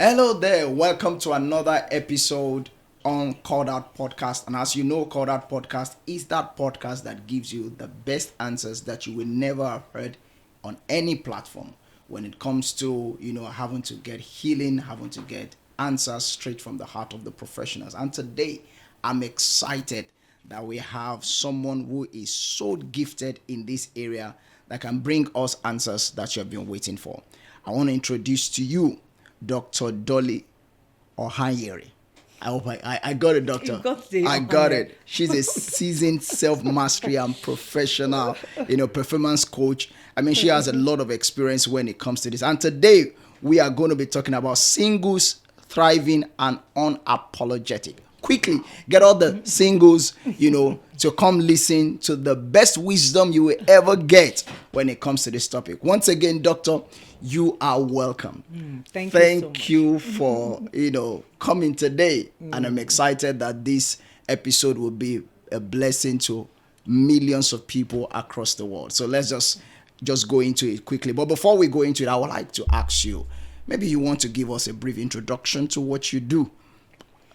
Hello there, welcome to another episode on Called Out Podcast. And as you know, Called Out Podcast is that podcast that gives you the best answers that you will never have heard on any platform when it comes to, having to get healing, having to get answers straight from the heart of the professionals. And today, I'm excited that we have someone who is so gifted in this area that can bring us answers that you have been waiting for. I want to introduce to you Dr. Dolly Ohanyere. I hope I got it, doctor. You got the I got it. She's a seasoned self-mastery and professional, performance coach. I mean, she has a lot of experience when it comes to this. And today, we are going to be talking about singles, thriving, and unapologetic. Quickly, get all the singles, to come listen to the best wisdom you will ever get when it comes to this topic. Once again, doctor, you are welcome. Thank you for coming today, and I'm excited that this episode will be a blessing to millions of people across the world. So let's just go into it quickly. But before we go into it, I would like to ask you, maybe you want to give us a brief introduction to what you do.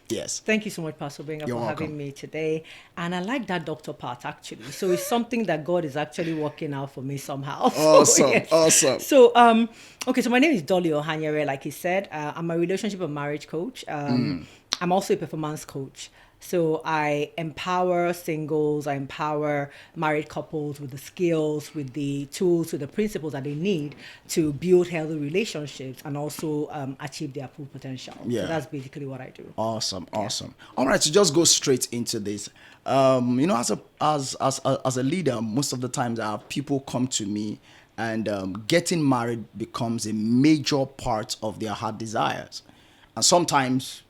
Yes. Thank you so much, Pastor Gbenga, for having me today. And I like that doctor part, actually. So it's something that God is actually working out for me somehow. Awesome. So, so my name is Dolly Ohanyere, like he said. I'm a relationship and marriage coach. I'm also a performance coach. So I empower singles, I empower married couples with the skills, with the tools, with the principles that they need to build healthy relationships and also achieve their full potential. Yeah. So that's basically what I do. Awesome. All right, so just go straight into this. As a leader, most of the times I have people come to me and getting married becomes a major part of their heart desires. And sometimes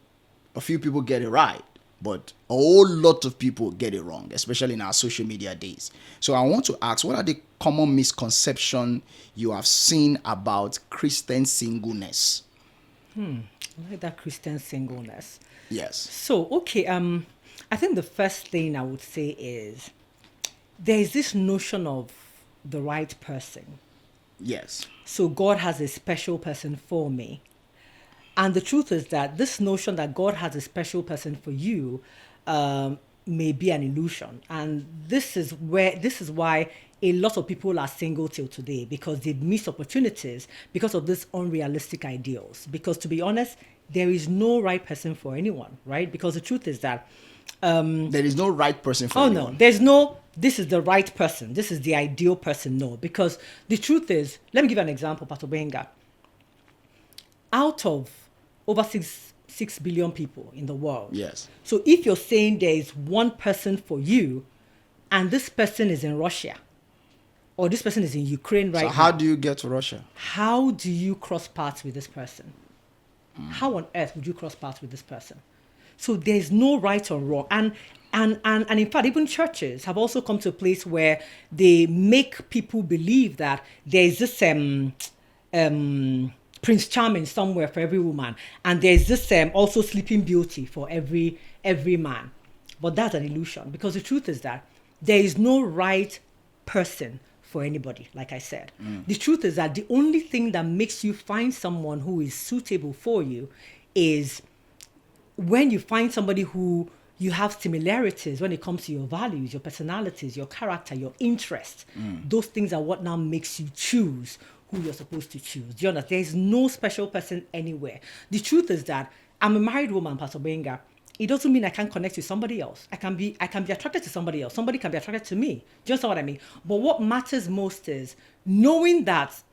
a few people get it right, but a whole lot of people get it wrong, especially in our social media days. So I want to ask, what are the common misconceptions you have seen about Christian singleness? I like that Christian singleness. Yes. So, I think the first thing I would say is there is this notion of the right person. Yes. So God has a special person for me. And the truth is that this notion that God has a special person for you may be an illusion. And this is why a lot of people are single till today, because they miss opportunities because of these unrealistic ideals. Because to be honest, there is no right person for anyone, right? Because the truth is that there is no right person for anyone. No, there's no, this is the right person, this is the ideal person, no. Because the truth is, let me give you an example, Pastor Gbenga. Out of over 6 billion people in the world. Yes. So if you're saying there is one person for you, and this person is in Russia, or this person is in Ukraine right now. So how do you get to Russia? How do you cross paths with this person? How on earth would you cross paths with this person? So there's no right or wrong. And in fact, even churches have also come to a place where they make people believe that there is this Prince Charming somewhere for every woman, and there's this also Sleeping Beauty for every man. But that's an illusion, because the truth is that there is no right person for anybody, like I said. The truth is that the only thing that makes you find someone who is suitable for you is when you find somebody who you have similarities when it comes to your values, your personalities, your character, your interests. Those things are what now makes you choose who you're supposed to choose. Do you understand? There's no special person anywhere. The truth is that I'm a married woman, Pastor Gbenga. It doesn't mean I can't connect with somebody else. I can be attracted to somebody else. Somebody can be attracted to me. Do you understand what I mean? But what matters most is knowing that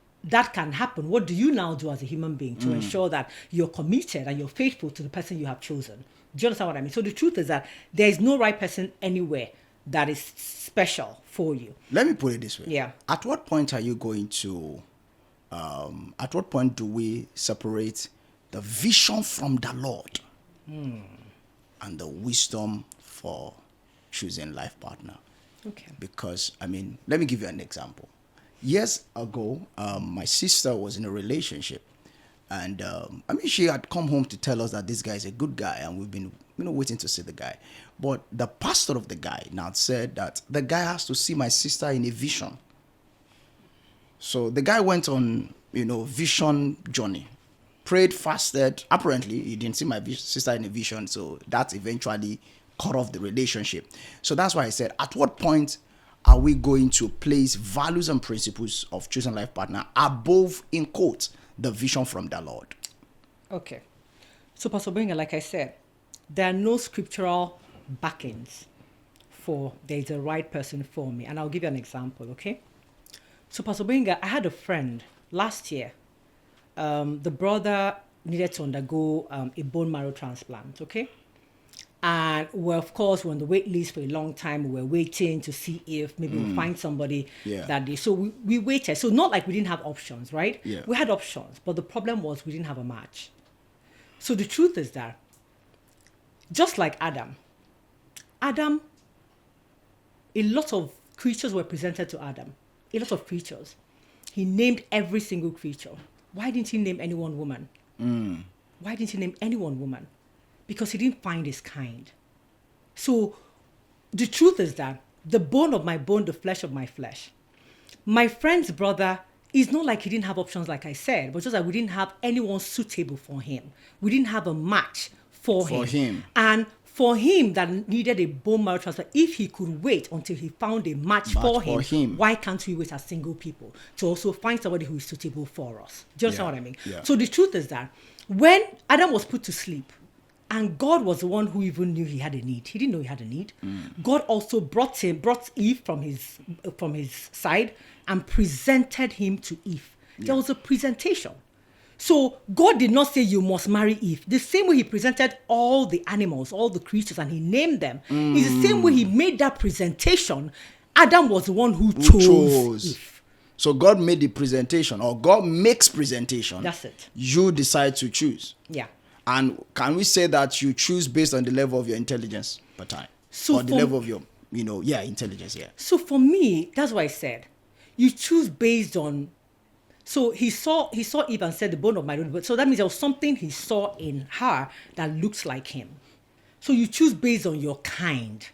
can happen. What do you now do as a human being to ensure that you're committed and you're faithful to the person you have chosen? Do you understand what I mean? So the truth is that there is no right person anywhere that is special for you. Let me put it this way. Yeah. At what point are you going to, at what point do we separate the vision from the Lord and the wisdom for choosing life partner? Okay. Because, let me give you an example. Years ago, my sister was in a relationship. And she had come home to tell us that this guy is a good guy, and we've been, waiting to see the guy. But the pastor of the guy now said that the guy has to see my sister in a vision. So the guy went on, vision journey, prayed, fasted. Apparently, he didn't see my sister in a vision, so that eventually cut off the relationship. So that's why I said, at what point are we going to place values and principles of choosing life partner above, in quotes, the vision from the Lord? Okay. So, Pastor Gbenga, like I said, there are no scriptural backings for there's a right person for me. And I'll give you an example, okay? So, Pastor Gbenga, I had a friend last year. The brother needed to undergo a bone marrow transplant, okay? And of course, we're on the wait list for a long time. We were waiting to see if maybe we'll find somebody that day. So we waited. So not like we didn't have options, right? Yeah. We had options, but the problem was we didn't have a match. So the truth is that, just like Adam, a lot of creatures were presented to Adam. A lot of creatures. He named every single creature. Why didn't he name any one woman? Why didn't he name any one woman? Because he didn't find his kind. So the truth is that the bone of my bone, the flesh of my flesh. My friend's brother is not like he didn't have options, like I said, but just that we didn't have anyone suitable for him. We didn't have a match for him. And for him that needed a bone marrow transplant, if he could wait until he found a match for him, why can't we wait as single people to also find somebody who is suitable for us? Do you understand what I mean? Yeah. So the truth is that when Adam was put to sleep, and God was the one who even knew he had a need. He didn't know he had a need. God also brought Eve from his side and presented him to Eve. There was a presentation. So God did not say you must marry Eve. The same way he presented all the animals, all the creatures, and he named them, is the same way he made that presentation. Adam was the one who chose Eve. So God made the presentation, or God makes presentation. That's it. You decide to choose. Yeah. And can we say that you choose based on the level of your intelligence per time? So or the level of your, intelligence, yeah. So for me, that's why I said, you choose based on. So he saw Eve and said, the bone of my bone. So that means there was something he saw in her that looks like him. So you choose based on your kind.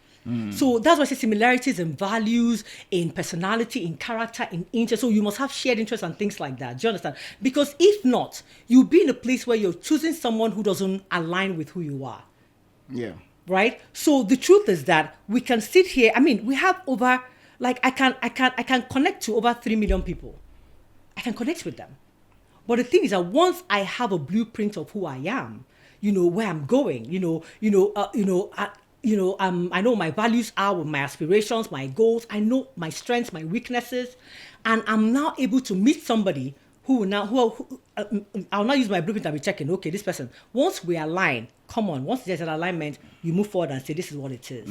So that's why I say similarities in values, in personality, in character, in interest. So you must have shared interests and things like that. Do you understand? Because if not, you'll be in a place where you're choosing someone who doesn't align with who you are. Yeah. Right? So the truth is that we can sit here. I mean, we have over, like, I can connect to over 3 million people. I can connect with them. But the thing is that once I have a blueprint of who I am, where I'm going, I know my values are, my aspirations, my goals. I know my strengths, my weaknesses, and I'm now able to meet somebody I'll now use my blueprint and be checking. Okay, this person. Once we align, come on. Once there's an alignment, you move forward and say this is what it is.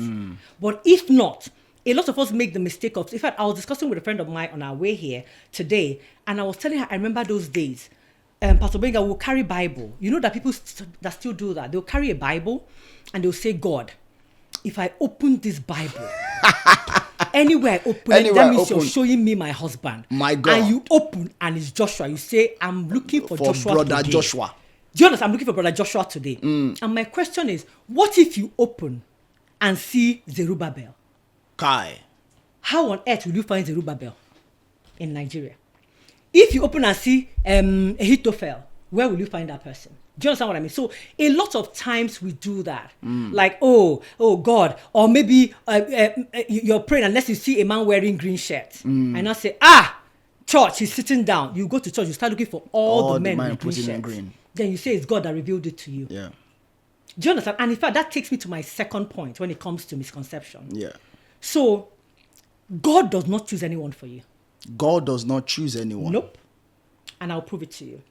But if not, a lot of us make the mistake of. In fact, I was discussing with a friend of mine on our way here today, and I was telling her I remember those days. Pastor Gbenga will carry Bible. You know that people that still do that. They'll carry a Bible, and they'll say, God, if I open this Bible, anywhere I open it, that means you're showing me my husband. My God. And you open, and it's Joshua. You say, I'm looking for Joshua brother today. Joshua. Do you understand? I'm looking for brother Joshua today. And my question is, what if you open and see Zerubbabel? Kai. How on earth will you find Zerubbabel in Nigeria? If you open and see Ahithophel, where will you find that person? Do you understand what I mean? So a lot of times we do that. Like, oh God. Or maybe you're praying unless you see a man wearing green shirt. And I say, church, he's sitting down. You go to church, you start looking for all the men with green shirts. Then you say it's God that revealed it to you. Yeah. Do you understand? And in fact, that takes me to my second point when it comes to misconception. Yeah. So God does not choose anyone for you. God does not choose anyone. Nope. And I'll prove it to you.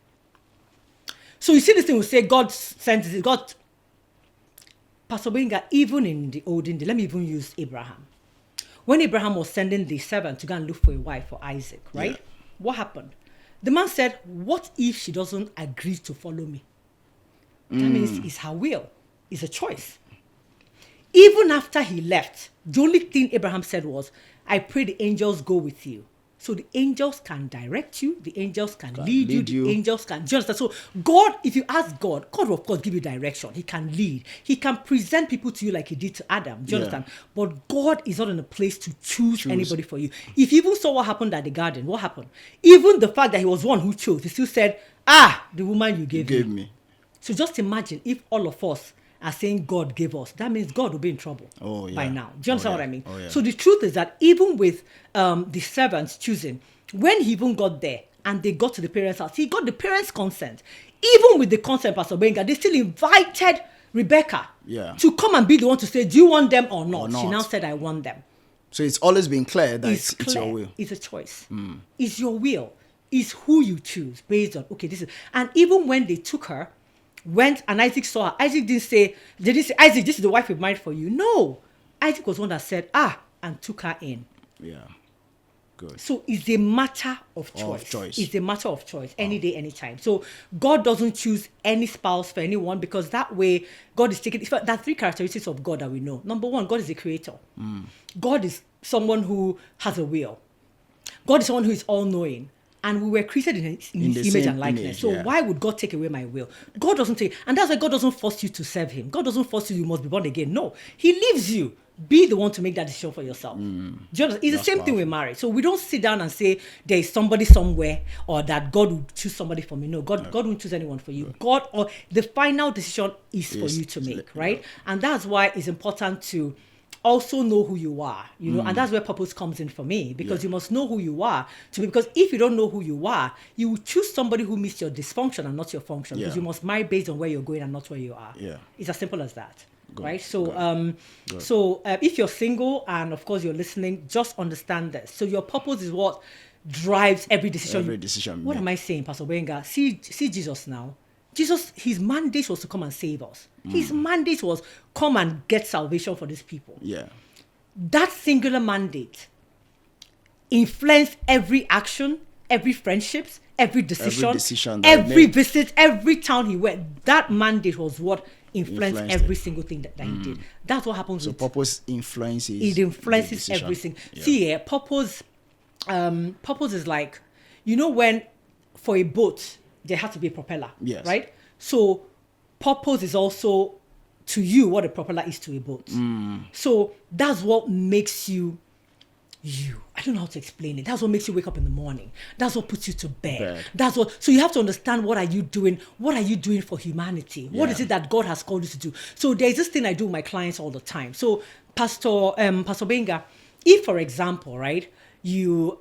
So you see this thing, we say God sends it. God, Pastor Gbenga, even in the olden days, let me even use Abraham. When Abraham was sending the servant to go and look for a wife for Isaac, right? Yeah. What happened? The man said, what if she doesn't agree to follow me? That means it's her will. It's a choice. Even after he left, the only thing Abraham said was, I pray the angels go with you. So the angels can direct you, the angels can lead you, the angels can, do you understand? So God, if you ask God, God will of course give you direction. He can lead. He can present people to you like he did to Adam. Do you understand? But God is not in a place to choose anybody for you. If you even saw what happened at the garden, what happened? Even the fact that he was one who chose, he still said, the woman you gave me. So just imagine if all of us are saying God gave us, that means God will be in trouble by now. Do you understand what I mean? So the truth is that even with the servants choosing, when he even got there and they got to the parents' house, he got the parents' consent. Even with the consent, Pastor Gbenga, they still invited Rebecca to come and be the one to say, do you want them or not? She now said, I want them. So it's always been clear that it's your will. It's a choice. It's your will. It's who you choose based on, okay, this is, and even when they took her, went and Isaac saw her, Isaac didn't say, Isaac, this is the wife we married for you. No. Isaac was one that said, and took her in. Yeah. Good. So it's a matter of choice. It's a matter of choice. Any day, anytime. So God doesn't choose any spouse for anyone, because that way God is taking, there are 3 characteristics of God that we know. Number 1, God is a creator. God is someone who has a will. God is someone who is all-knowing. And we were created in his image and likeness. So why would God take away my will? God doesn't take, and that's why God doesn't force you to serve him. God doesn't force you must be born again. No, he leaves you. Be the one to make that decision for yourself. Do you understand? It's the same thing with marriage. So we don't sit down and say there is somebody somewhere or that God will choose somebody for me. No, God won't choose anyone for you. God, or the final decision is for you to make, right? And that's why it's important to also know who you are, you know, and that's where purpose comes in for me, because you must know who you are because if you don't know who you are, you will choose somebody who meets your dysfunction and not your function, because you must marry based on where you're going and not where you are. It's as simple as that. Right? So if you're single and of course you're listening, just understand this. So your purpose is what drives every decision. What am I saying, Pastor Gbenga? See Jesus now. Jesus, his mandate was to come and save us. His mandate was come and get salvation for these people. That singular mandate influenced every action, every friendships, every decision, every visit, every town he went. That mandate was what influenced every single thing that he did. That's what happens. So purpose influences. It influences every single. See, purpose is like, you know, when for a boat there has to be a propeller, right? So purpose is also to you what a propeller is to a boat. So that's what makes you. I don't know how to explain it. That's what makes you wake up in the morning. That's what puts you to bed. That's what. So you have to understand, what are you doing? What are you doing for humanity? What is it that God has called you to do? So there's this thing I do with my clients all the time. So Pastor Gbenga, if for example, right, you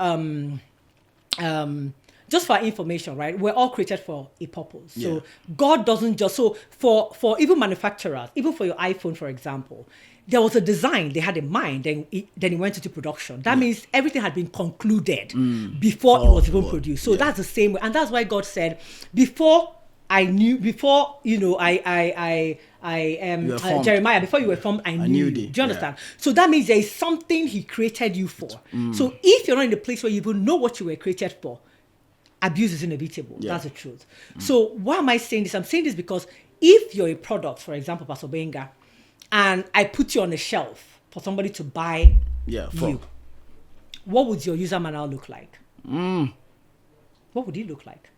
just for information, right, we're all created for a purpose. So God doesn't just, so for even manufacturers, even for your iPhone, for example, there was a design they had in mind, then it went into production. That means everything had been concluded before it was even produced. So that's the same way. And that's why God said, before Jeremiah, before you were formed, I knew you. Do you understand? So that means there is something he created you for. So if you're not in the place where you even know what you were created for, abuse is inevitable. That's the truth. So why am I saying this? I'm saying this because if you're a product, for example, Pastor Gbenga, and I put you on a shelf for somebody to buy you, what would your user manual look like? What would it look like?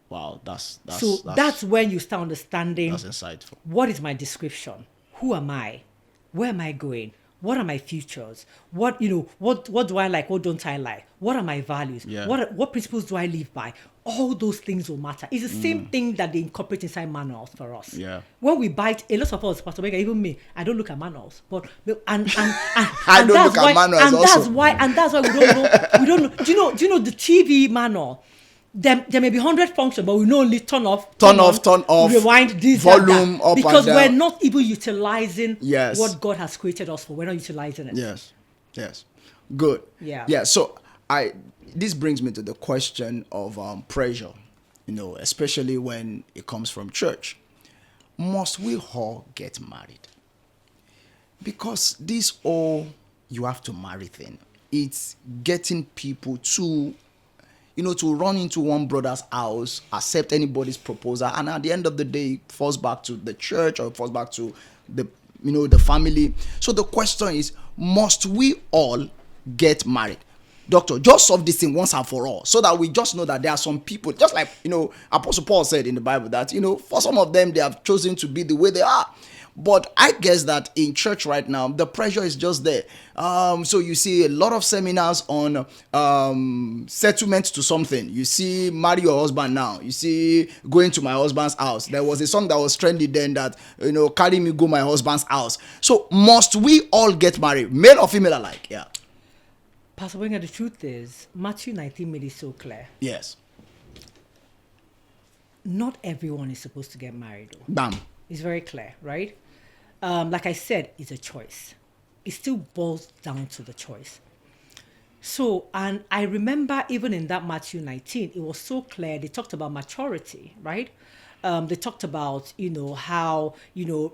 Wow, that's when you start understanding. That's insightful. What is my description? Who am I? Where am I going? What are my futures? What do I like? What don't I like? What are my values? What principles do I live by? All those things will matter. It's the same thing that they incorporate inside manuals for us. When we buy, a lot of us, Pastor Gbenga, even me, I don't look at manuals, and that's why we don't know. Do you know the TV manual? There may be 100 functions, but we know only turn off, rewind, this, volume that, up because and we're down. not even utilizing what God has created us for. We're not utilizing it. Yes. Good. So this brings me to the question of pressure, especially when it comes from church. Must we all get married? Because this all you have to marry thing, it's getting people to run into one brother's house, accept anybody's proposal, and at the end of the day, it falls back to the church or it falls back to the family. So the question is, must we all get married? doctor, just solve this thing once and for all, so that we just know that there are some people, just like, Apostle Paul said in the Bible that, for some of them, they have chosen to be the way they are. But I guess that in church right now, the pressure is just there. So you see a lot of seminars on settlement to something. You see marry your husband now. You see going to my husband's house. There was a song that was trendy then that, carry me go my husband's house. So must we all get married, male or female alike? Yeah. Pastor Gbenga, the truth is, Matthew 19 made it so clear. Yes. Not everyone is supposed to get married, though. Bam. It's very clear, right? Like I said, it's a choice. It still boils down to the choice. So, and I remember even in that Matthew 19, it was so clear. They talked about maturity, right? They talked about, how,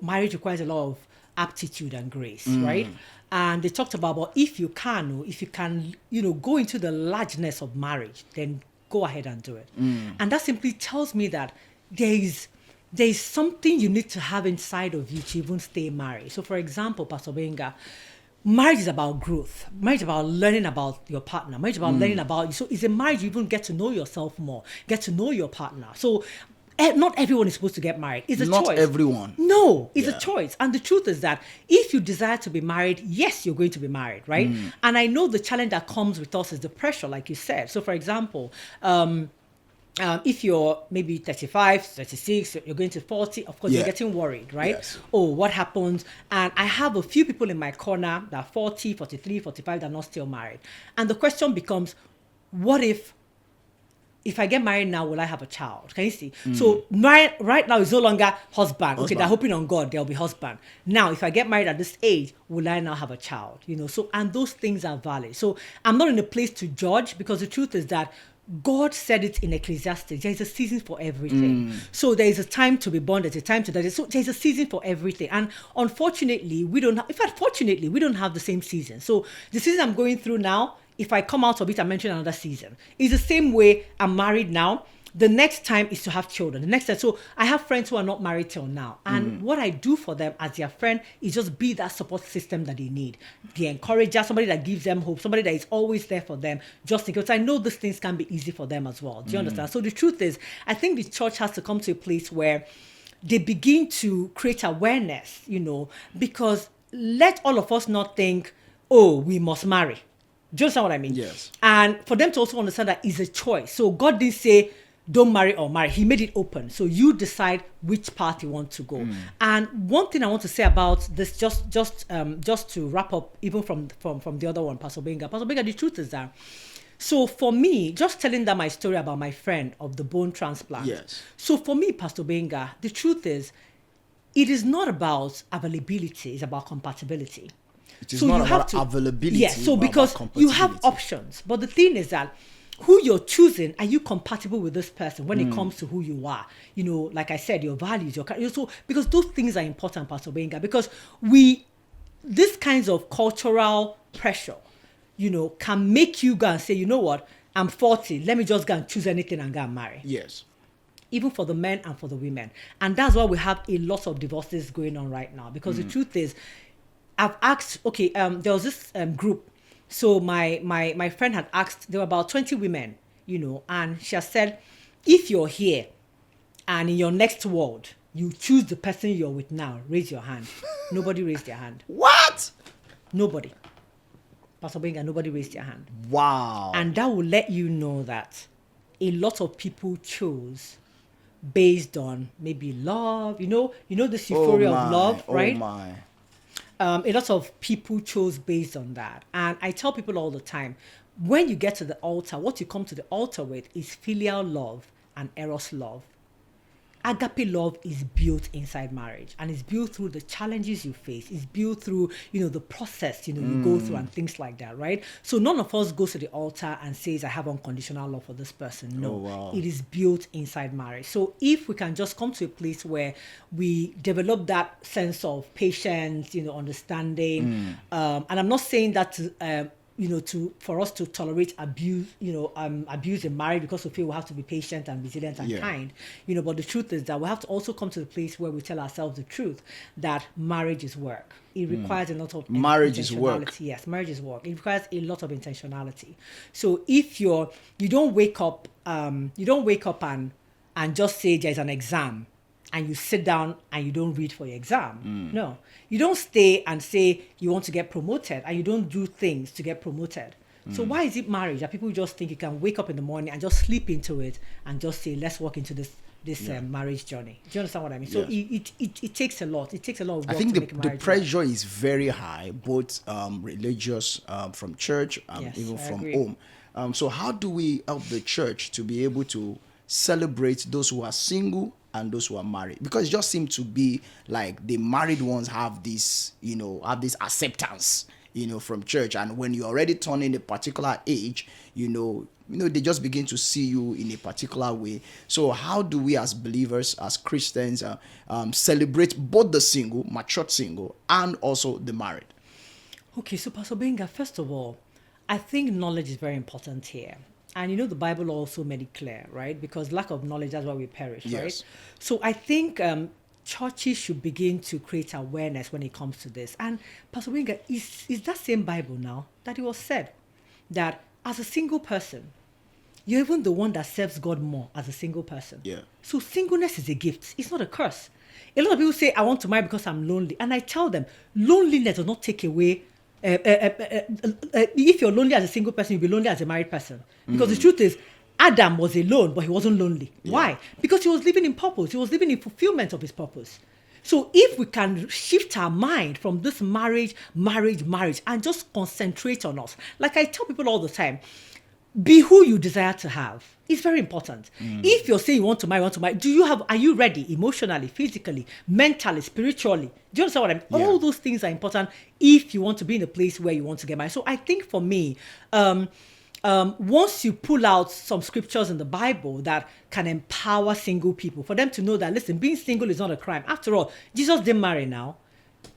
marriage requires a lot of aptitude and grace, right? And they talked about, but if you can, go into the largeness of marriage, then go ahead and do it. And that simply tells me that there is something you need to have inside of you to even stay married. So, for example, Pastor Gbenga, marriage is about growth. Marriage is about learning about your partner. Marriage is about learning about you. So, it's a marriage you even get to know yourself more, get to know your partner. So, not everyone is supposed to get married. It's a choice. Not everyone. No, it's a choice. And the truth is that if you desire to be married, yes, you're going to be married, right? And I know the challenge that comes with us is the pressure, like you said. So, for example, if you're maybe 35, 36, you're going to 40, of course, you're getting worried, right? Yes. Oh, what happens? And I have a few people in my corner that are 40, 43, 45 that are not still married. And the question becomes, what if I get married now, will I have a child? Can you see? So right now, it's no longer husband. Okay, they're hoping on God, there'll be husband. Now, if I get married at this age, will I now have a child? So, and those things are valid. So I'm not in a place to judge, because the truth is that God said it in Ecclesiastes. There is a season for everything. So there is a time to be born. There's a time to die. So there's a season for everything. And unfortunately, we don't have, in fact, fortunately, we don't have the same season. So the season I'm going through now, if I come out of it, I mention another season. It's the same way I'm married now. The next time is to have children. The next time, so I have friends who are not married till now. And what I do for them as their friend is just be that support system that they need. The encourager, somebody that gives them hope, somebody that is always there for them, just because I know these things can be easy for them as well. Do you understand? So the truth is, I think the church has to come to a place where they begin to create awareness, because let all of us not think, oh, we must marry. Do you understand what I mean? Yes. And for them to also understand that it's a choice. So God didn't say, don't marry or marry. He made it open. So you decide which path you want to go. And one thing I want to say about this, just to wrap up, even from the other one, Pastor Gbenga. Pastor Gbenga, the truth is that, so for me, just telling them my story about my friend of the bone transplant. Yes. So for me, Pastor Gbenga, the truth is, it is not about availability. It's about compatibility. It is not about availability. Yes, so because you have options. But the thing is that who you're choosing, are you compatible with this person when it comes to who you are? Like I said, your values, your character. So because those things are important, Pastor Gbenga, because these kinds of cultural pressure, can make you go and say, you know what, I'm 40, let me just go and choose anything and go and marry. Yes. Even for the men and for the women. And that's why we have a lot of divorces going on right now. Because the truth is, I've asked, there was this group. So my friend had asked, there were about 20 women, and she has said, if you're here and in your next world, you choose the person you're with now, raise your hand. Nobody raised their hand. What? Nobody. Pastor Gbenga, nobody raised their hand. Wow. And that will let you know that a lot of people chose based on maybe love, this euphoria of love, right? Oh my. A lot of people chose based on that. And I tell people all the time, when you get to the altar, what you come to the altar with is filial love and eros love. Agape love is built inside marriage, and it's built through the challenges you face. It's built through, the process, you go through and things like that, right? So none of us goes to the altar and says, I have unconditional love for this person. No, wow. It is built inside marriage. So if we can just come to a place where we develop that sense of patience, understanding, and I'm not saying that for us to tolerate abuse, abuse in marriage, because we feel we have to be patient and resilient and kind, but the truth is that we have to also come to the place where we tell ourselves the truth, that marriage is work. It requires a lot of Marriage is work. Yes, marriage is work. It requires a lot of intentionality. So if you don't wake up and just say there's an exam, and you sit down and you don't read for your exam. No. You don't stay and say you want to get promoted and you don't do things to get promoted. So why is it marriage that people just think you can wake up in the morning and just slip into it and just say, let's walk into this marriage journey? Do you understand what I mean? So it takes a lot. It takes a lot of work. I think to make the pressure is very high, both religious, from church, even from home. So how do we help the church to be able to celebrate those who are single and those who are married? Because it just seems to be like the married ones have this acceptance, from church. And when you're already turning a particular age, they just begin to see you in a particular way. So how do we as believers, as Christians, celebrate both the single, matured single, and also the married? Okay, so Pastor Gbenga, first of all, I think knowledge is very important here. And the Bible also made it clear, right? Because lack of knowledge, that's why we perish, right? So I think churches should begin to create awareness when it comes to this. And Pastor Gbenga, is that same Bible now that it was said that as a single person, you're even the one that serves God more as a single person. Yeah. So singleness is a gift. It's not a curse. A lot of people say, I want to marry because I'm lonely. And I tell them, loneliness does not take away if you're lonely as a single person, you'll be lonely as a married person. Because the truth is, Adam was alone, but he wasn't lonely. Yeah. Why? Because he was living in purpose. He was living in fulfillment of his purpose. So if we can shift our mind from this marriage, and just concentrate on us. Like I tell people all the time, be who you desire to have. It's very important. If you're saying you want to marry, are you ready emotionally, physically, mentally, spiritually? Do you understand what I mean? Yeah. All those things are important if you want to be in a place where you want to get married. So I think for me, once you pull out some scriptures in the Bible that can empower single people, for them to know that, listen, being single is not a crime. After all, Jesus didn't marry now.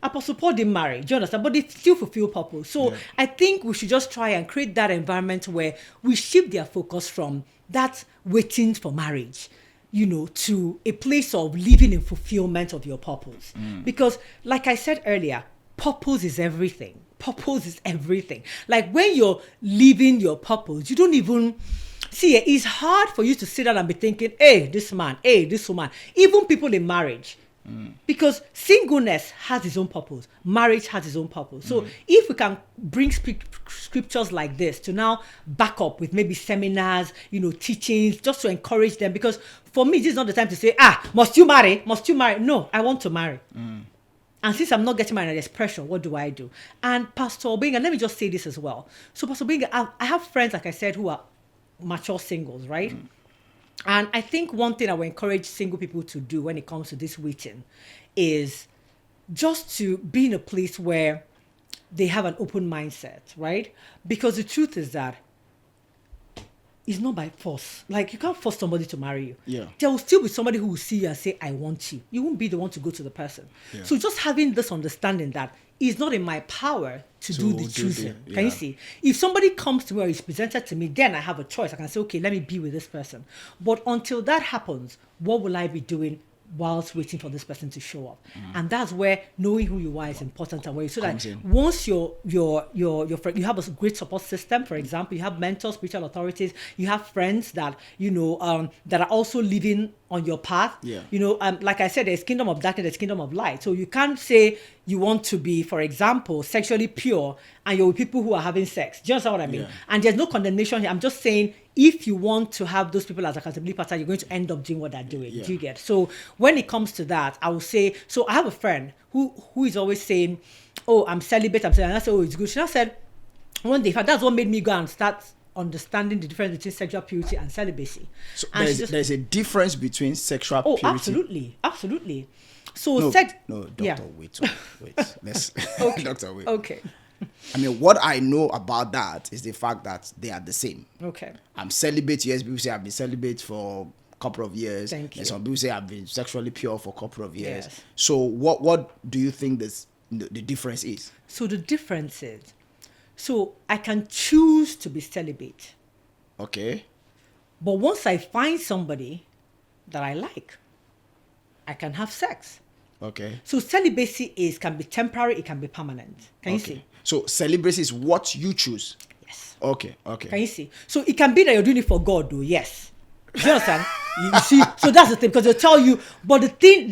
Apostle Paul didn't marry, do you understand? But they still fulfill purpose. So I think we should just try and create that environment where we shift their focus from that waiting for marriage, to a place of living in fulfillment of your purpose. Because like I said earlier, purpose is everything. Purpose is everything. Like when you're living your purpose, you don't even see it. It's hard for you to sit down and be thinking, hey, this man, hey, this woman, even people in marriage. Because singleness has its own purpose. Marriage has its own purpose. So if we can bring scriptures like this to now back up with maybe seminars, teachings, just to encourage them. Because for me, this is not the time to say, must you marry? Must you marry? No, I want to marry. And since I'm not getting married, there's pressure. What do I do? And Pastor Gbenga, let me just say this as well. So Pastor Gbenga, I have friends, like I said, who are mature singles, right? And I think one thing I would encourage single people to do when it comes to this waiting is just to be in a place where they have an open mindset, right? Because the truth is that it's not by force. Like, you can't force somebody to marry you. Yeah. There will still be somebody who will see you and say, I want you. You won't be the one to go to the person. Yeah. So just having this understanding that it's not in my power to do the choosing. Can you see? If somebody comes to me or is presented to me, then I have a choice. I can say, okay, let me be with this person. But until that happens, what will I be doing whilst waiting for this person to show up? And that's where knowing who you are is important, and where so that once you have a great support system. For example, you have mentors, spiritual authorities, you have friends that that are also living on your path. Like I said, there's kingdom of darkness, there's kingdom of light. So you can't say you want to be, for example, sexually pure and you're with people who are having sex. Do you understand what I mean? And there's no condemnation here. I'm just saying, if you want to have those people as accountability partner, you're going to end up doing what they're doing. Do you get? So when it comes to that, I will say, so I have a friend who is always saying, oh, I'm celibate, and I said, oh, it's good. She said, one day, in fact, that's what made me go and start understanding the difference between sexual purity and celibacy. So there's a difference between sexual purity. Oh, absolutely. So Doctor, wait. Let's Doctor, wait. Okay. I mean, what I know about that is the fact that they are the same. Okay. I'm celibate. Yes, people say I've been celibate for a couple of years. Thank you. And some people say I've been sexually pure for a couple of years. Yes. So what do you think the difference is? So the difference is, So I can choose to be celibate. Okay. But once I find somebody that I like, I can have sex. Okay. So celibacy can be temporary, it can be permanent. Can you see? So celibacy is what you choose. Yes. Okay. Can you see? So it can be that you're doing it for God, though. Yes. Do you understand? You see, so that's the thing, because they'll tell you. But the thing,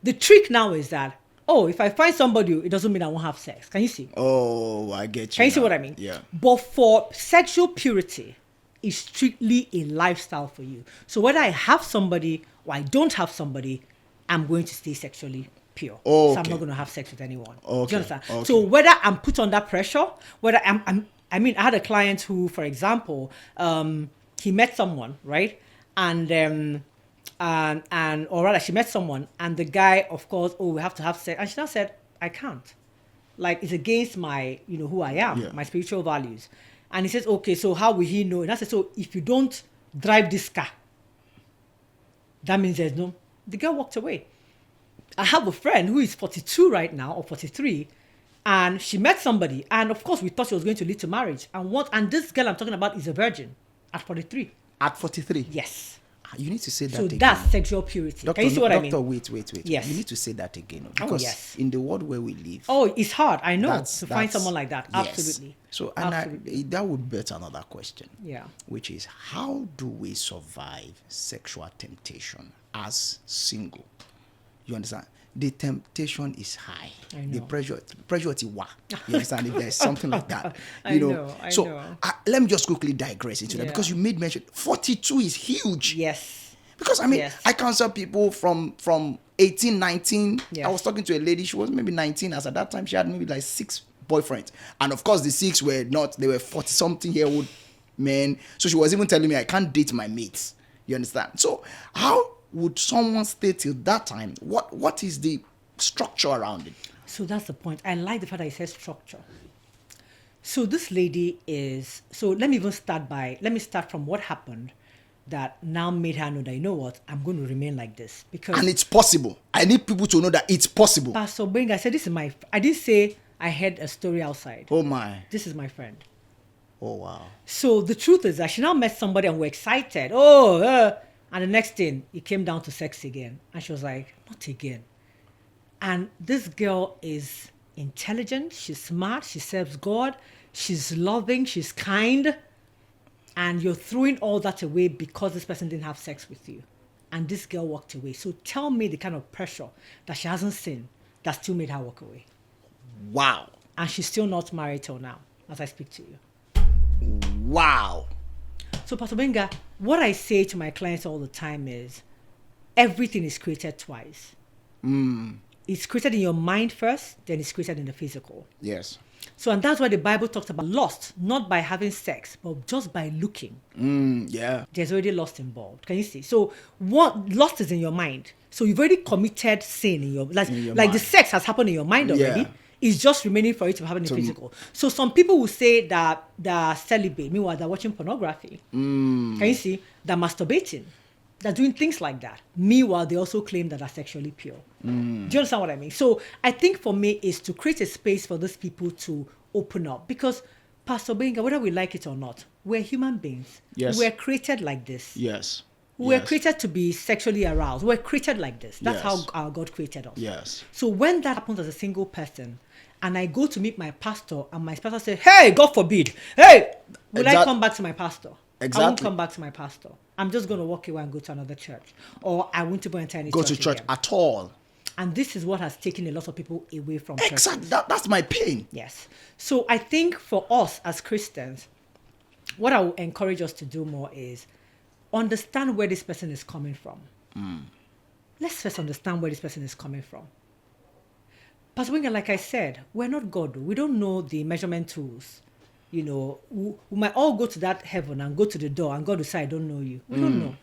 the trick now is that, if I find somebody, it doesn't mean I won't have sex. Can you see? Oh, I get you. Can you see what I mean? Yeah. But for sexual purity, it's strictly a lifestyle for you. So whether I have somebody or I don't have somebody, I'm going to stay sexually pure. Okay. So I'm not going to have sex with anyone. Okay. Do you understand? Okay. So whether I'm put under pressure, whether I had a client who, for example, he met someone, right? And or rather she met someone, and the guy, of course, we have to have sex. And she now said, I can't. Like, it's against my, who I am, my spiritual values. And he says, okay, so how will he know? And I said, so if you don't drive this car, that means there's no. The girl walked away. I have a friend who is 42 right now, or 43, and she met somebody, and of course we thought she was going to lead to marriage. And this girl I'm talking about is a virgin at 43. At 43? Yes. You need to say that so again. That's sexual purity. Doctor, Can you see what I mean? Doctor, wait. Yes. You need to say that again. Because yes. in the world where we live. Oh, it's hard. I know. To find someone like that. Yes. Absolutely. So, that would better another question. Yeah. Which is, how do we survive sexual temptation as single? You understand? The temptation is high. I know. The pressure is wa. You understand? If there's something like that. I know. Let me just quickly digress into that, because you made mention 42 is huge. Yes. Because I counsel people from 18, 19. Yes. I was talking to a lady, she was maybe 19, as at that time she had maybe like 6 boyfriends. And of course the 6 were not, they were 40 something year old men. So she was even telling me I can't date my mates. You understand? So how would someone stay till that time? What is the structure around it? So that's the point. I like the fact that he says structure. So this lady is, so let me start from what happened that now made her know that, you know what, I'm going to remain like this. And it's possible. I need people to know that it's possible. Pastor Gbenga, I said, I didn't say I heard a story outside. Oh my. This is my friend. Oh wow. So the truth is that she now met somebody and we're excited. And the next thing, it came down to sex again. And she was like, not again. And this girl is intelligent, she's smart, she serves God, she's loving, she's kind. And you're throwing all that away because this person didn't have sex with you. And this girl walked away. So tell me the kind of pressure that she hasn't seen that still made her walk away. Wow. And she's still not married till now, as I speak to you. Wow. So, Pastor Gbenga, what I say to my clients all the time is, everything is created twice. It's created in your mind first, then it's created in the physical. Yes. So, and that's why the Bible talks about lust, not by having sex, but just by looking. Yeah. There's already lust involved. Can you see? So, what lust is in your mind. So you've already committed sin in your mind. The sex has happened in your mind already. Yeah. It's just remaining for it to happen in the physical. So some people will say that they're celibate, meanwhile they're watching pornography. Can you see? They're masturbating. They're doing things like that. Meanwhile, they also claim that they're sexually pure. Do you understand what I mean? So I think for me is to create a space for those people to open up. Because Pastor Gbenga, whether we like it or not, we're human beings. Yes. We're created like this. Yes. We're created to be sexually aroused. We're created like this. That's how our God created us. Yes. So when that happens as a single person, and I go to meet my pastor, and my pastor says, hey, God forbid, hey, will I come back to my pastor? Exactly. I won't come back to my pastor. I'm just going to walk away and go to another church. Or I won't even enter any church. Go to church again. at all. And this is what has taken a lot of people away from church. Exactly. That's my pain. Yes. So I think for us as Christians, what I will encourage us to do more is understand where this person is coming from. Let's first understand where this person is coming from. Pastor Gbenga, like I said, we're not God. We don't know the measurement tools. You know, we might all go to that heaven and go to the door and God will say, I don't know you. We don't know.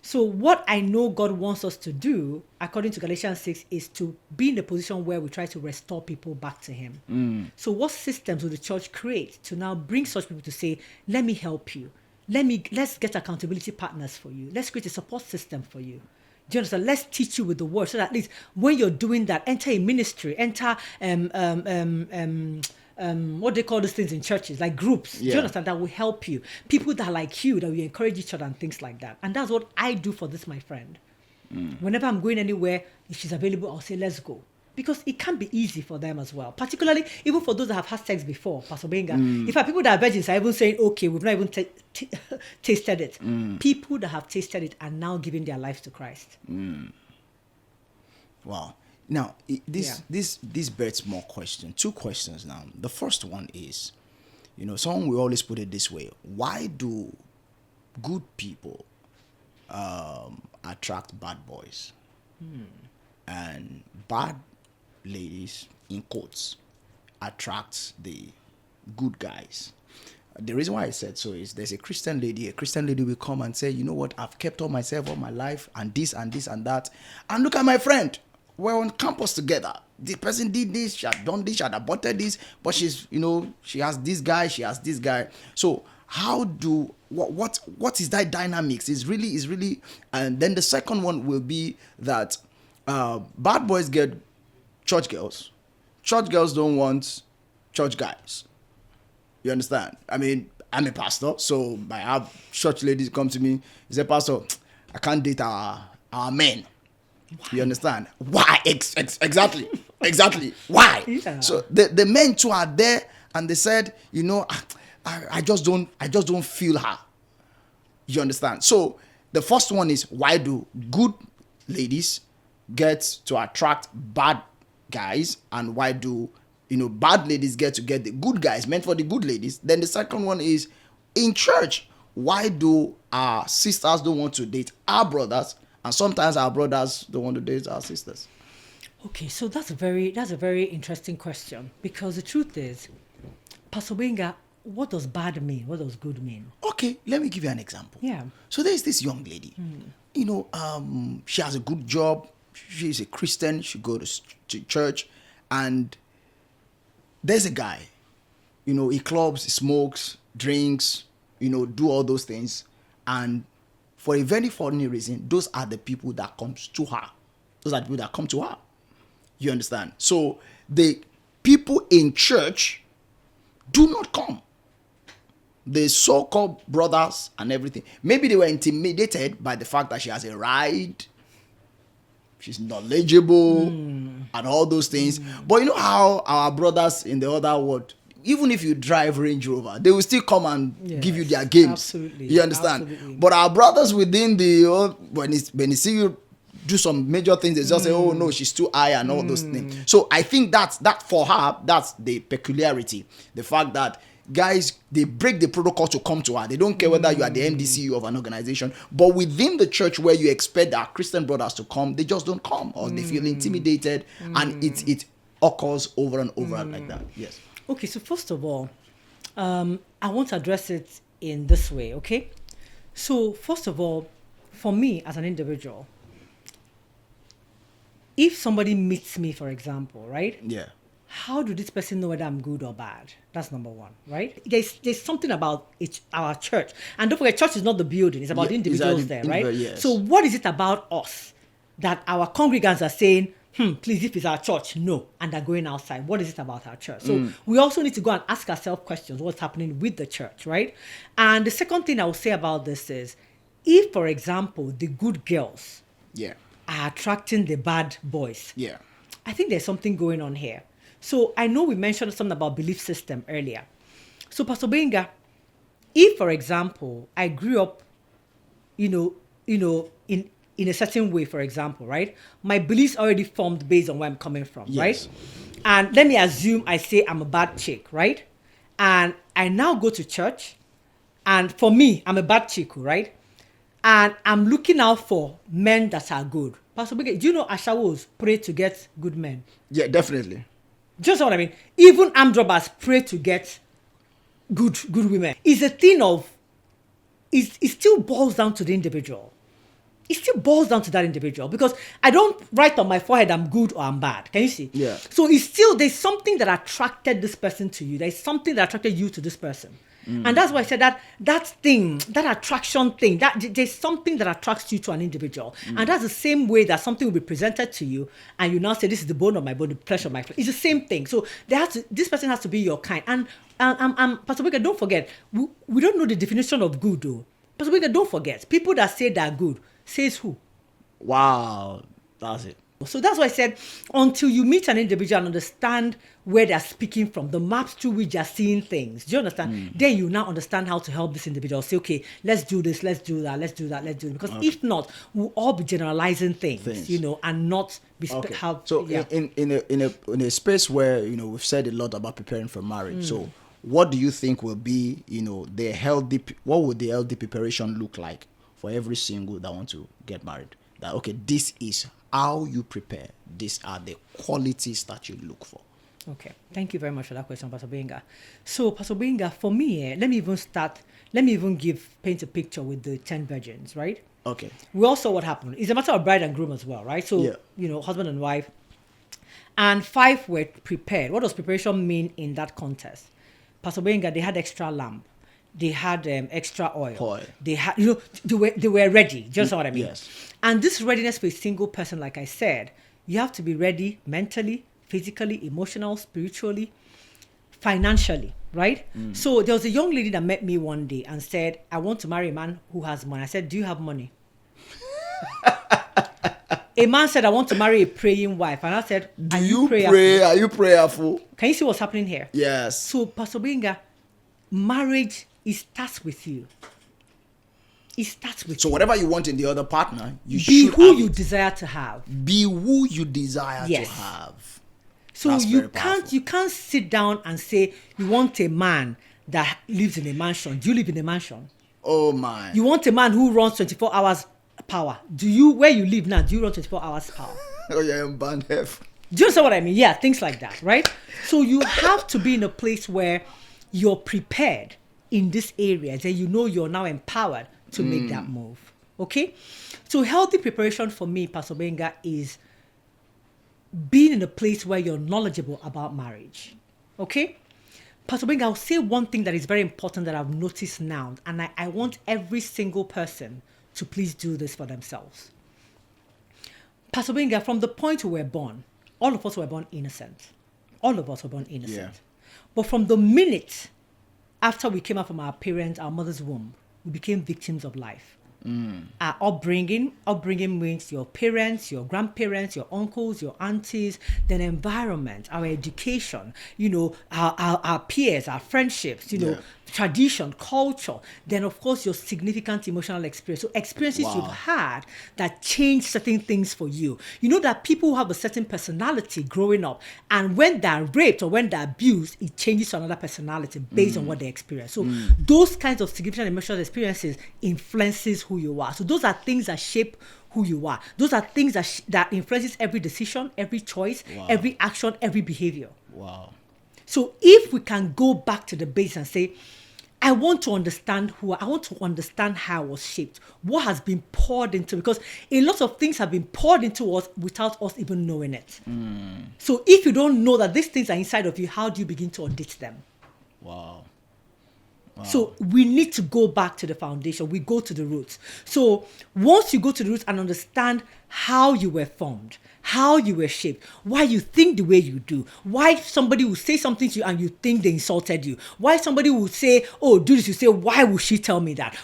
So what I know God wants us to do, according to Galatians 6, is to be in a position where we try to restore people back to Him. So what systems will the church create to now bring such people to say, let me help you. Let's get accountability partners for you. Let's create a support system for you. Do you understand? Let's teach you with the word so that at least when you're doing that, enter a ministry, enter what they call these things in churches, like groups. Do you Yeah. understand? That will help you. People that are like you, that will encourage each other and things like that. And that's what I do for this, my friend. Whenever I'm going anywhere, if she's available, I'll say, let's go. Because it can be easy for them as well. Particularly, even for those that have had sex before, Pastor Gbenga. In fact, people that are virgins are even saying, okay, we've not even tasted it. People that have tasted it are now giving their lives to Christ. Wow. Now, Yeah. this begs more questions. 2 questions now. The first one is, someone will always put it this way: why do good people attract bad boys, and bad ladies, in quotes, attract the good guys? The reason why I said so is there's a Christian lady will come and say, you know what, I've kept all myself all my life, and this and this and that, and look at my friend, we're on campus together, the person did this, she had done this, she had aborted this, but she's, she has this guy. So how do, what is that dynamics? Is really. And then the second one will be that bad boys get church girls don't want church guys. You understand? I mean, I'm a pastor, so I have church ladies come to me and say, Pastor, I can't date our men. Why? You understand? Why? Exactly. Why? Yeah. So the men too are there, and they said, I just don't feel her. You understand? So the first one is, why do good ladies get to attract bad guys, and why do bad ladies get the good guys meant for the good ladies? Then the second one is, in church, why do our sisters don't want to date our brothers, and sometimes our brothers don't want to date our sisters? Okay, so that's a very interesting question, because the truth is, Pastor Gbenga, what does bad mean? What does good mean? Okay, let me give you an example. Yeah. So there's this young lady. She has a good job. She's a Christian. She goes to church, and there's a guy. He clubs, he smokes, drinks, do all those things, and for a very funny reason, those are the people that comes to her. Those are the people that come to her. You understand? So the people in church do not come. The so-called brothers and everything, maybe they were intimidated by the fact that she has a ride, she's knowledgeable, and all those things. But you know how our brothers in the other world, even if you drive Range Rover, they will still come and give you their games. Absolutely. You understand? Absolutely. But our brothers within when they see you do some major things, they just say, oh no, she's too high and all those things. So I think that for her, that's the peculiarity. The fact that guys, they break the protocol to come to her. They don't care whether you are the MD CEO of an organization, but within the church where you expect our Christian brothers to come, they just don't come, or they feel intimidated, and it occurs over and over like that. Yes. Okay, so first of all, I want to address it in this way, okay? So first of all, for me as an individual, if somebody meets me, for example, right? Yeah. How do this person know whether I'm good or bad? That's number one, right? There's something about our church. And don't forget, church is not the building. It's about the individuals there, right? Yes. So what is it about us that our congregants are saying, please, if it's our church, no, and they're going outside? What is it about our church? So we also need to go and ask ourselves questions, what's happening with the church, right? And the second thing I will say about this is, if, for example, the good girls are attracting the bad boys, I think there's something going on here. So I know we mentioned something about belief system earlier. So Pastor Gbenga, if, for example, I grew up, in a certain way, for example, right? My beliefs already formed based on where I'm coming from, right? And let me assume I say I'm a bad chick, right? And I now go to church, and for me, I'm a bad chick, right? And I'm looking out for men that are good. Pastor Gbenga, do you know Ashawos pray to get good men? Yeah, definitely. Just what I mean. Even armed robbers pray to get good women. It's a thing of, it still boils down to the individual. It still boils down to that individual, because I don't write on my forehead I'm good or I'm bad. Can you see? Yeah. So it's still, there's something that attracted this person to you. There's something that attracted you to this person. And that's why I said that thing, that attraction thing, that there's something that attracts you to an individual. And that's the same way that something will be presented to you and you now say, this is the bone of my bone, the flesh of my flesh. It's the same thing. So this person has to be your kind. And Pastor Gbenga, don't forget, we don't know the definition of good though. Pastor Gbenga, don't forget, people that say they're good, says who? Wow, that's it. So that's why I said, until you meet an individual and understand where they're speaking from, the maps through which they're seeing things, do you understand? Then you now understand how to help this individual. Say, okay, let's do this, let's do that, let's do that, let's do it. Because if not, we'll all be generalizing things. And not be in a space where we've said a lot about preparing for marriage. So what do you think will be what would the healthy preparation look like for every single that want to get married? That okay, this is how you prepare. These are the qualities that you look for. Okay, thank you very much for that question, Pastor Gbenga. So, Pastor Gbenga, for me, let me even paint a picture with the 10 virgins, right? Okay. We all saw what happened. It's a matter of bride and groom as well, right? So, husband and wife. And 5 were prepared. What does preparation mean in that context? Pastor Gbenga, they had extra lamb. They had extra oil. They had, they were ready. Just what I mean. Yes. And this readiness for a single person, like I said, you have to be ready mentally, physically, emotional, spiritually, financially, right? So there was a young lady that met me one day and said, I want to marry a man who has money. I said, do you have money? A man said, I want to marry a praying wife. And I said, do you pray? Are you prayerful? Can you see what's happening here? Yes. So, Pastor Gbenga, marriage, it starts with you. It starts with so you. Whatever you want in the other partner, you be should who you desire to have. Be who you desire to have. So you can't sit down and say you want a man that lives in a mansion. Do you live in a mansion? Oh my. You want a man who runs 24 hours power. Where you live now, do you run 24 hours power? Oh yeah, I'm band F. Do you understand what I mean? Yeah, things like that, right? So you have to be in a place where you're prepared in this area, then you're now empowered to make that move. Okay? So healthy preparation for me, Pastor Gbenga, is being in a place where you're knowledgeable about marriage. Okay? Pastor Gbenga, I'll say one thing that is very important that I've noticed now, and I want every single person to please do this for themselves. Pastor Gbenga, from the point we were born, all of us were born innocent. All of us were born innocent. Yeah. But from the minute after we came out from our parents, our mother's womb, we became victims of life. Our upbringing means your parents, your grandparents, your uncles, your aunties, then environment, our education, our peers, our friendships, tradition, culture, then of course your significant emotional experience. So experiences you've had that change certain things for you. You know that people who have a certain personality growing up, and when they're raped or when they're abused, it changes to another personality based on what they experience. So those kinds of significant emotional experiences influences who you are. So those are things that shape who you are. Those are things that influences every decision, every choice, every action, every behavior. Wow. So if we can go back to the base and say, I want to understand I want to understand how I was shaped, what has been poured into, because a lot of things have been poured into us without us even knowing it. So if you don't know that these things are inside of you, how do you begin to audit them? Wow. So we need to go back to the foundation. We go to the roots. So once you go to the roots and understand how you were formed, how you were shaped, why you think the way you do, why somebody will say something to you and you think they insulted you, why somebody will say, oh, do this, you say, why would she tell me that?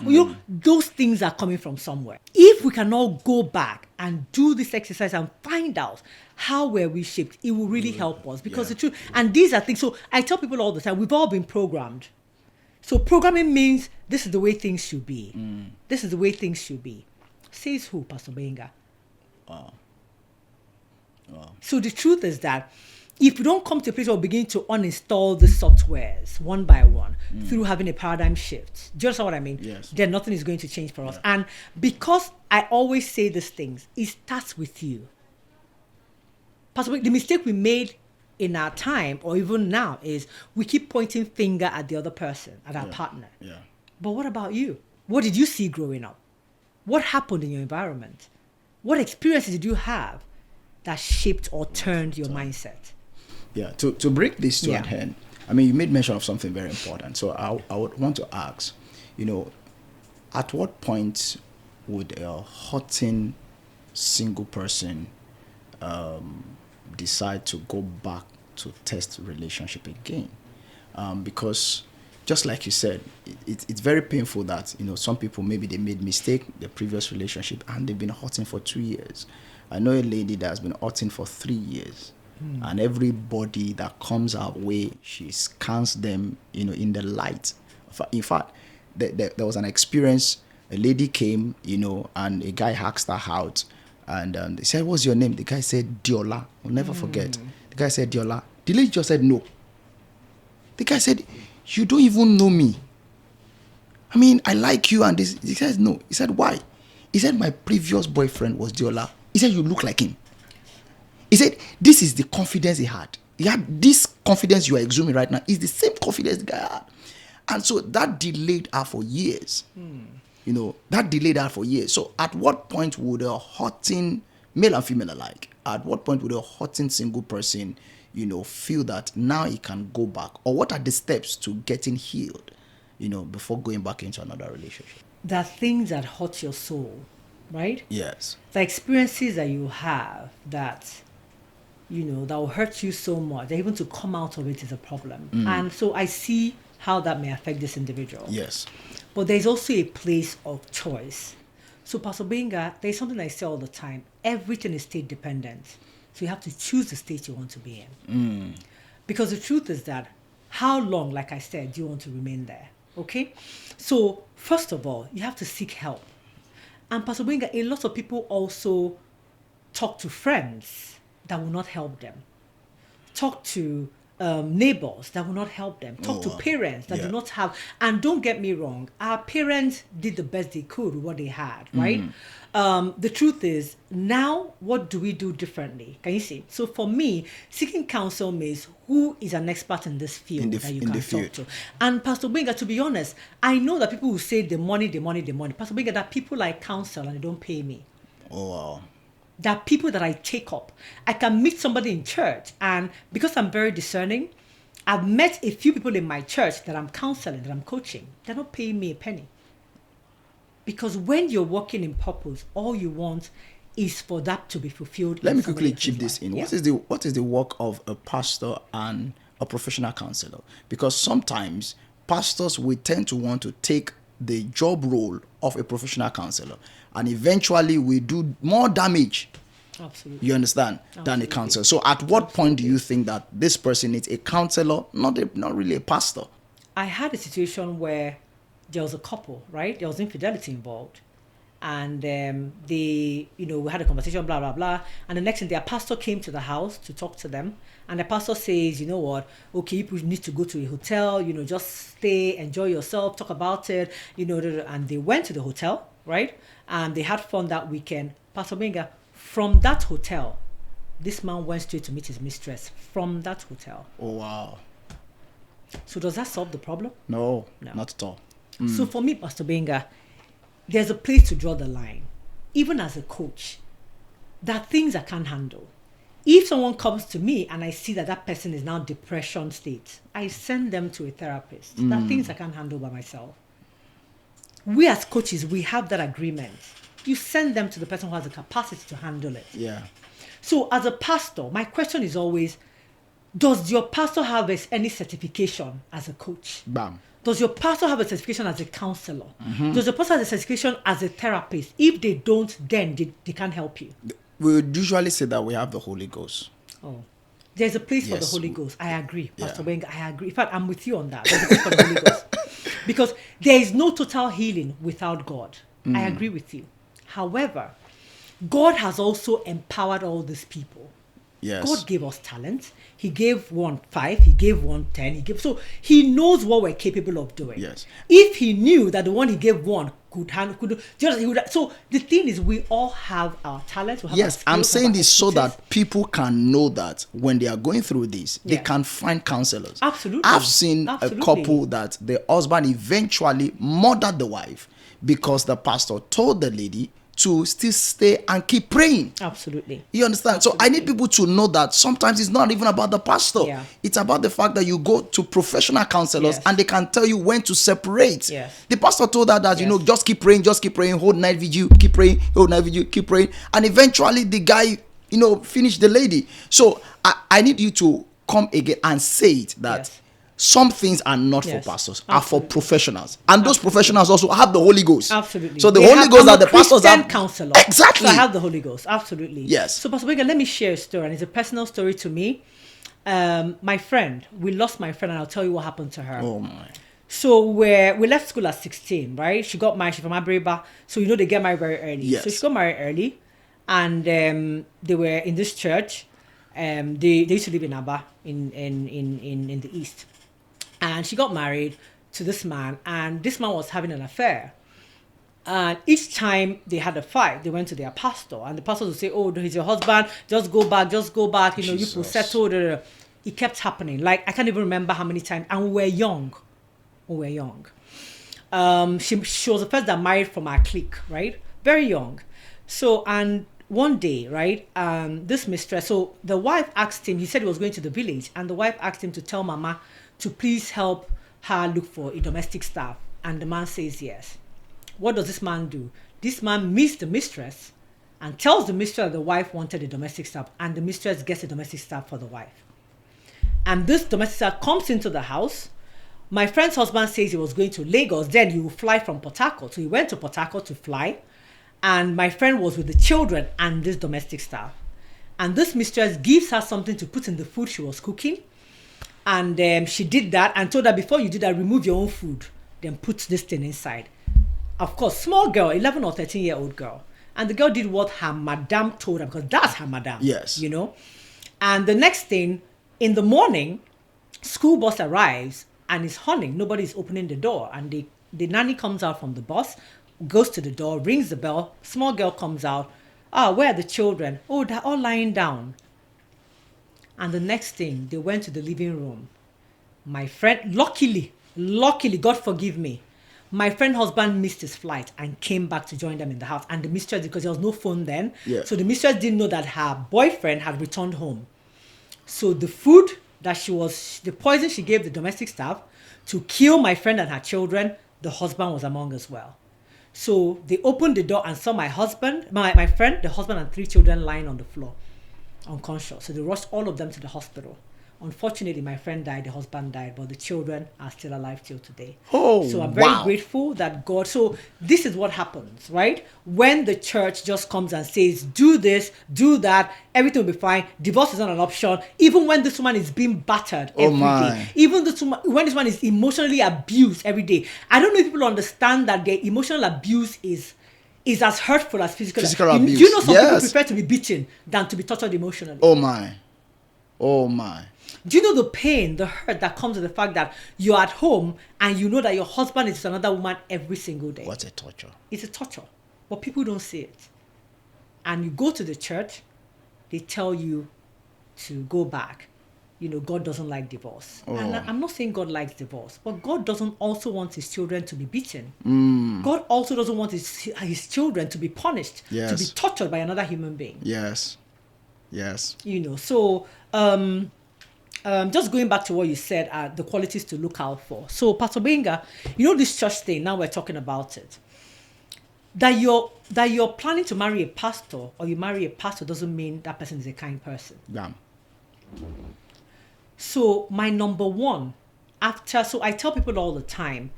Those things are coming from somewhere. If we can all go back and do this exercise and find out how were we shaped, it will really help us, because the truth, and these are things, so I tell people all the time, we've all been programmed. So programming means this is the way things should be. This is the way things should be. Says who, Pastor Gbenga? Wow. So the truth is that if we don't come to a place where we begin to uninstall the softwares one by one through having a paradigm shift, do you understand what I mean? Yes. Then nothing is going to change for us. And because I always say these things, it starts with you. Pastor Gbenga, the mistake we made in our time, or even now, is we keep pointing finger at the other person, at our partner. Yeah. But what about you? What did you see growing up? What happened in your environment? What experiences did you have that shaped or turned your mindset? Yeah. To bring this to an end, I mean, you made mention of something very important. So I would want to ask, at what point would a hurting single person decide to go back to test relationship again? Because just like you said, it's very painful that some people, maybe they made mistake the previous relationship and they've been hurting for 2 years. I know a lady that has been hurting for 3 years, and everybody that comes our way, she scans them in the light. In fact, there was an experience. A lady came, and a guy asked her out, and they said, "What's your name?" The guy said, "Diola." I'll never forget. The guy said, "Diola." The lady just said, "No." The guy said, "You don't even know me. I mean, I like you." And this. He said, "No." He said, "Why?" He said, "My previous boyfriend was Diola." He said, "You look like him." He said, "This is the confidence he had. He had this confidence you are exhuming right now is the same confidence the guy had." And so that delayed her for years. That delayed her for years. So at what point would a hurting, male and female alike, at what point would a hurting single person, feel that now he can go back? Or what are the steps to getting healed, before going back into another relationship? There are things that hurt your soul, right? Yes. The experiences that you have that will hurt you so much that even to come out of it is a problem. And so I see how that may affect this individual. Yes. But there's also a place of choice. So Pastor Gbenga, there's something I say all the time. Everything is state dependent. So you have to choose the state you want to be in. Because the truth is that how long, like I said, do you want to remain there? Okay? So first of all, you have to seek help. And Pastor Gbenga, a lot of people also talk to friends that will not help them. Talk to neighbors that will not help them. Talk to parents that do not have. And don't get me wrong, our parents did the best they could with what they had, right? The truth is, now what do we do differently? Can you see? So for me, seeking counsel means who is an expert in this field that you can talk to. And Pastor Gbenga, to be honest, I know that people will say the money. Pastor Gbenga, that people I counsel and they don't pay me. Oh, wow. There are people that I take up. I can meet somebody in church, and because I'm very discerning, I've met a few people in my church that I'm counseling, that I'm coaching. They're not paying me a penny. Because when you're working in purpose, all you want is for that to be fulfilled. Let me quickly chip this in. Yeah. What is the work of a pastor and a professional counselor? Because sometimes pastors will tend to want to take the job role of a professional counselor, and eventually we do more damage. Absolutely. You understand? Than a counselor. So at what point do you think that this person needs a counselor, not really a pastor? I had a situation where there was a couple, right? There was infidelity involved. And we had a conversation, blah, blah, blah. And the next thing, their pastor came to the house to talk to them. And the pastor says, "You know what? Okay, you need to go to a hotel, just stay, enjoy yourself, talk about it, And they went to the hotel, right? And they had fun that weekend. Pastor Gbenga, from that hotel, this man went straight to meet his mistress from that hotel. Oh, wow. So does that solve the problem? No. Not at all. So for me, Pastor Gbenga, there's a place to draw the line. Even as a coach, there are things I can't handle. If someone comes to me and I see that person is now depression state, I send them to a therapist. There are things I can't handle by myself. We as coaches, we have that agreement. You send them to the person who has the capacity to handle it. Yeah. So as a pastor, my question is always, does your pastor have any certification as a coach? Bam. Does your pastor have a certification as a counselor? Does your pastor have a certification as a therapist? If they don't, then they can't help you. We would usually say that we have the Holy Ghost. Oh, there's a place for the Yes. Holy Ghost. I agree, Pastor Yeah. Gbenga. I agree. In fact, I'm with you on that. There's a place for the Holy Ghost. Because there is no total healing without God. I agree with you. However, God has also empowered all these people. Yes. God gave us talent. He gave one 5, he gave one 10, so he knows what we're capable of doing. Yes. If he knew that the one he gave one could so the thing is, we all have our talents. We have Yes, our I'm skills, saying our this so expertise. that people can know that when they are going through this, they Yeah. can find counselors. Absolutely. I've seen Absolutely. a couple that the husband eventually murdered the wife because the pastor told the lady to still stay and keep praying. Absolutely. You understand? So I need people to know that sometimes it's not even about the pastor. Yeah. It's about the fact that you go to professional counselors Yes. and they can tell you when to separate. Yes. The pastor told her that, Yes. just keep praying, hold night vigil, keep praying, hold night vigil, keep praying. And eventually the guy, finished the lady. So I need you to come again and say it that Yes. some things are not Yes. for pastors, Absolutely. are for professionals. And those professionals also have the Holy Ghost. Absolutely. So the They Holy have- Ghost I'm that a the pastors Christian have. counselor. Exactly. So I have the Holy Ghost. Absolutely. Yes. So Pastor Gbenga, let me share a story, and it's a personal story to me. My friend, we lost my friend, and I'll tell you what happened to her. Oh my. So we left school at 16, right? She got married. She's from Ajibola. So they get married very early. Yes. So she got married early, and they were in this church. They used to live in Aba in the east, and she got married to this man, and this man was having an affair. And each time they had a fight, they went to their pastor, and the pastor would say, "Oh, he's your husband. Just go back. You people settle." It kept happening. Like I can't even remember how many times. And we were young. She was the first that married from our clique, right? Very young. So, and one day, right, this mistress, so the wife asked him, he said he was going to the village, and the wife asked him to tell Mama to please help her look for a domestic staff. And the man says yes. What does this man do? This man meets the mistress and tells the mistress that the wife wanted a domestic staff, and the mistress gets a domestic staff for the wife. And this domestic staff comes into the house. My friend's husband says he was going to Lagos, then he will fly from Port Harcourt. So he went to Port Harcourt to fly, and my friend was with the children and this domestic staff. And this mistress gives her something to put in the food she was cooking. And she did that and told her, before you do that, remove your own food, then put this thing inside. Of course, small girl, 11 or 13-year-old girl. And the girl did what her madam told her, because that's her madam. Yes. And the next thing, in the morning, school bus arrives and it's honeying. Nobody's opening the door. And the nanny comes out from the bus, goes to the door, rings the bell. Small girl comes out. Where are the children? Oh, they're all lying down. And the next thing, they went to the living room. My friend, luckily, God forgive me, my friend's husband missed his flight and came back to join them in the house. And the mistress, because there was no phone then, so the mistress didn't know that her boyfriend had returned home. So the food that the poison she gave the domestic staff to kill my friend and her children, the husband was among as well. So they opened the door and saw my friend, the husband and 3 children lying on the floor, unconscious. So they rushed all of them to the hospital. Unfortunately, my friend died, the husband died, but the children are still alive till today. So I'm very grateful that God, so this is what happens, right? When the church just comes and says, do this, do that, everything will be fine. Divorce is not an option. Even when this woman is being battered every day. Even when this one is emotionally abused every day. I don't know if people understand that their emotional abuse is as hurtful as physical abuse. You know, some people prefer to be beaten than to be tortured emotionally. Oh my. Do you know the pain, the hurt that comes with the fact that you're at home and you know that your husband is with another woman every single day? What's a torture? It's a torture. But people don't see it. And you go to the church, they tell you to go back. God doesn't like divorce. And I'm not saying God likes divorce, but God doesn't also want his children to be beaten. God also doesn't want his children to be punished, to be tortured by another human being. Yes. So just going back to what you said, the qualities to look out for. So Pastor Gbenga, this church thing, now we're talking about it. That you're planning to marry a pastor or you marry a pastor doesn't mean that person is a kind person. Yeah. So my number one, so I tell people all the time,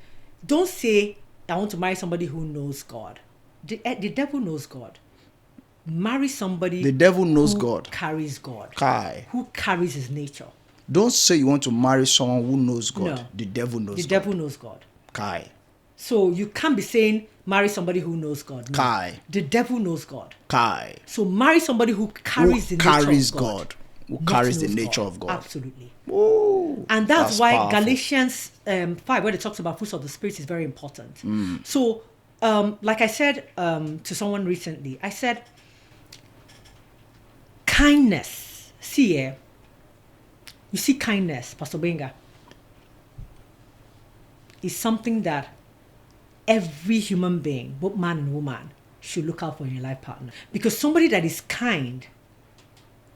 don't say, I want to marry somebody who knows God. The devil knows God. Marry somebody the devil knows who God. Carries God. Who carries his nature. Don't say you want to marry someone who knows God. No. The devil knows God. The devil knows God. Kai. So you can't be saying marry somebody who knows God. No. Kai. The devil knows God. Kai. So marry somebody who carries the nature of God. Who carries the nature of God. Absolutely. Ooh, and that's why powerful. Galatians 5, where it talks about fruits of the Spirit, is very important. So like I said to someone recently, I said, kindness. You see kindness, Pastor Gbenga, is something that every human being, both man and woman, should look out for in your life partner. Because somebody that is kind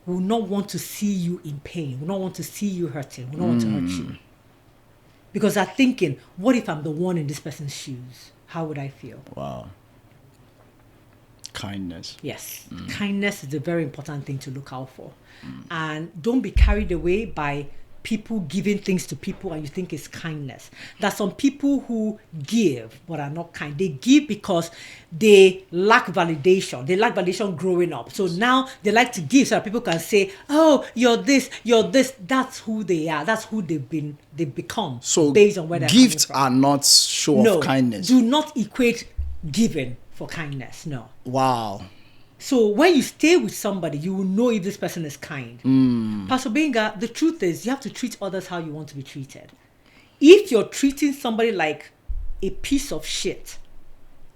will not want to see you in pain, will not want to see you hurting, will not want to hurt you. Because they're thinking, what if I'm the one in this person's shoes? How would I feel? Wow. Kindness. Yes. Kindness is a very important thing to look out for. And don't be carried away by people giving things to people and you think it's kindness. There's some people who give but are not kind. They give because they lack validation. They lack validation growing up. So now they like to give so that people can say, oh, you're this, you're this. That's who they are. That's who they've become. So based on where they're gifts coming from. are not show of kindness. Do not equate giving for kindness. No. Wow. So when you stay with somebody, you will know if this person is kind. Pastor Gbenga, the truth is you have to treat others how you want to be treated. If you're treating somebody like a piece of shit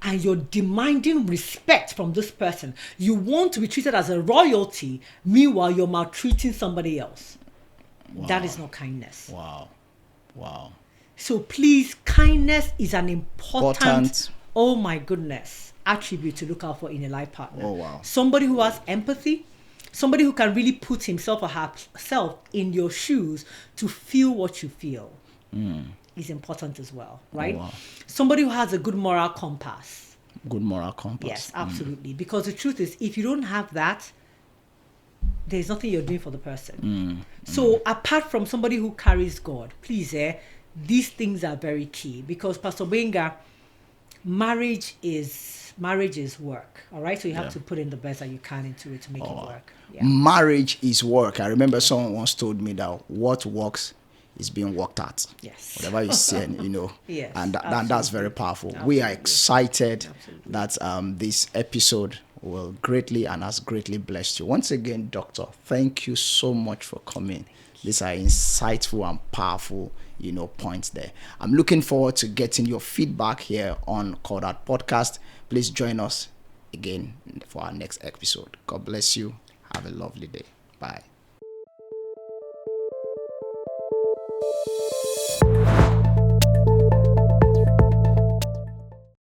and you're demanding respect from this person, you want to be treated as a royalty, meanwhile you're maltreating somebody else. Wow. That is not kindness. Wow. So please, kindness is an important, oh my goodness, attribute to look out for in a life partner. Oh, wow. Somebody who has empathy, somebody who can really put himself or herself in your shoes to feel what you feel is important as well, right? Oh, wow. Somebody who has a good moral compass. Good moral compass. Yes, absolutely. Because the truth is, if you don't have that, there's nothing you're doing for the person. So apart from somebody who carries God, please, these things are very key. Because Pastor Gbenga, marriage is work, all right? So you have to put in the best that you can into it to make it work. Yeah. Marriage is work. I remember someone once told me that what works is being worked at. Yes. Whatever you say, Yes, and that's very powerful. We are excited that this episode will greatly and has greatly blessed you. Once again, Doctor, thank you so much for coming. These are insightful and powerful, points there. I'm looking forward to getting your feedback here on Called Out Podcast. Please join us again for our next episode. God bless you. Have a lovely day. Bye.